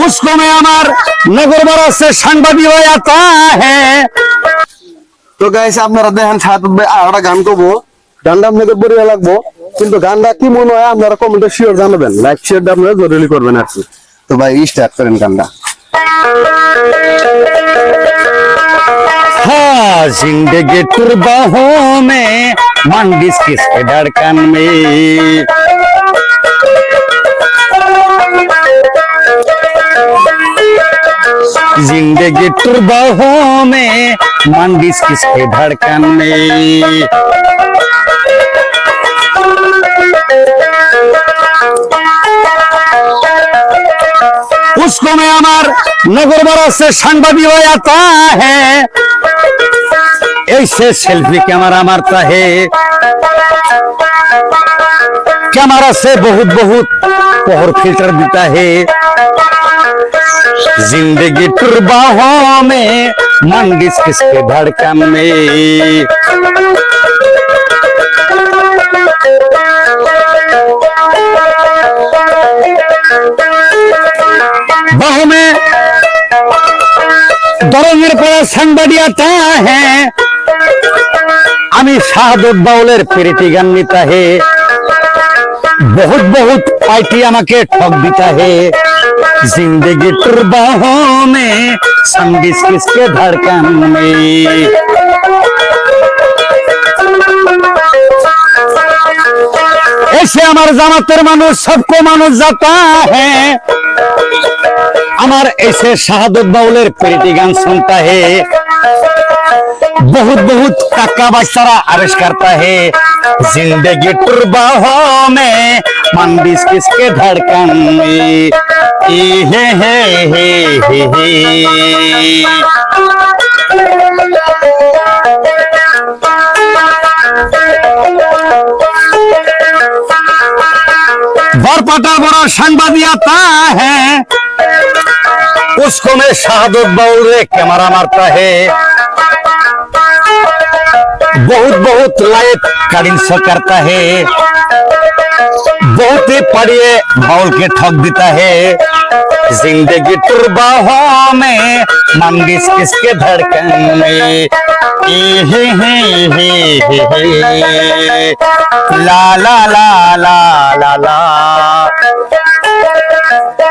उसको मैं আমার নগর বড় से সাংবাদিক হয়ে आता है। তো গাইস আপনারা দেখেন সাথে আরেকটা গান করবো, গানটা আপনাদের বড়িয়া লাগবো, কিন্তু গানটা কি মনে হয় আপনারা কমেন্টে শিওর জানাবেন, লাইক শেয়ারটা আপনারা জরুরি করবেন আর কি। তো ভাই স্টার্ট করেন গানটা। हाँ जिंदगी तुरबाहों में मंडिस किसके धड़कन में, जिंदगी तुरबाहों में मंडिस किसके धड़कन में, उसको मैं আমার নগর বড় से সাংবাদিক হয়ে आता है। ऐसे सेल्फी कैमरा मारता है, कैमरा से बहुत बहुत पहर फिल्टर देता है। जिंदगी तुरबाहों में मंडिस किसके धड़कन में, बाहों में দরজের পর সাংবাদিক आता है। আমি শাহাদত বাউলের পেরেটি গান নিতা হে, बहुत बहुत पार्टी আমাকে ठग देता है। जिंदगी तुरबाहों में संगिस किसके धड़कन में, ऐसे আমার জামাতের মানুষ सबको মানুষ जाता है। আমার ऐसे শাহাদত বাউলের পেরেটি গান सुनता है, बहुत बहुत काका बच्चारा अरेस्ट करता है। जिंदगी तुरबाहों में मंडिस किसके धड़कन में, हे हे हे हे बरपाटा बड़ा संवादी आता है। उसको मैं शाहादत बाउल रे कैमरा मारता है, बहुत बहुत लाइट कटिंग शो करता है। बहुत ही पढ़िए बाउल के ठग देता है। जिंदगी तुरबाहों में मंडिस किसके धड़कन में, हे हे हे हे ला ला ला ला ला ला।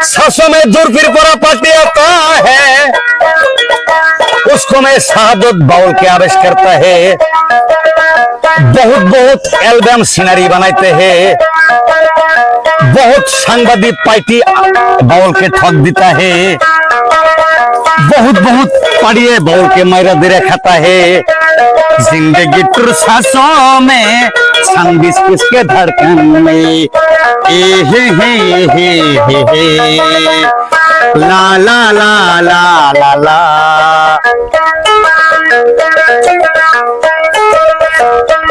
ससों में दूर फिर पड़ा पार्टी आता है, उसको मैं शाहादत बाउल के आवेश करता है। बहुत बहुत एल्बम सीनरी बनाते हैं, बहुत सांबादिक पार्टी बाउल के ठग देता है। बहुत बहुत पढ़िए बाउल के मायरा दे खाता है। जिंदगी तुर सांसों में संगिस किसके धड़कन में, हे ला ला ला ला ला ला।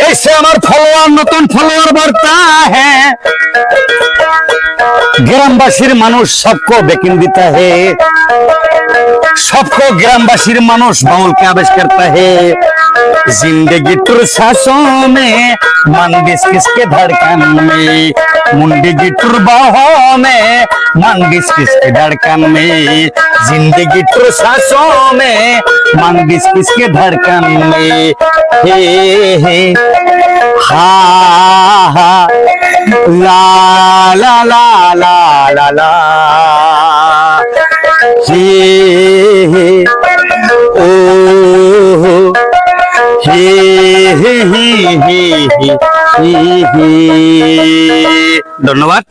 ऐसे আমার ফলোয়ার নতুন ফলোয়ার বাড়তা है। গ্রামবাসীর মানুষ सबको बेकिन देता है, सबको ग्रामवासी मानुष बाउल के आवेश करता है। जिंदगी तुर सांसों में मंडिस किसके धड़कन में, मुंडगी तुरबाहों में मंडिस किसके धड़कन में। जिंदगी तुर सांसों में मंडिस किसके धड़कन में, हे हा हा ला ला ला ला ला ला हे ओ हे हे हे हे हे। ধন্যবাদ।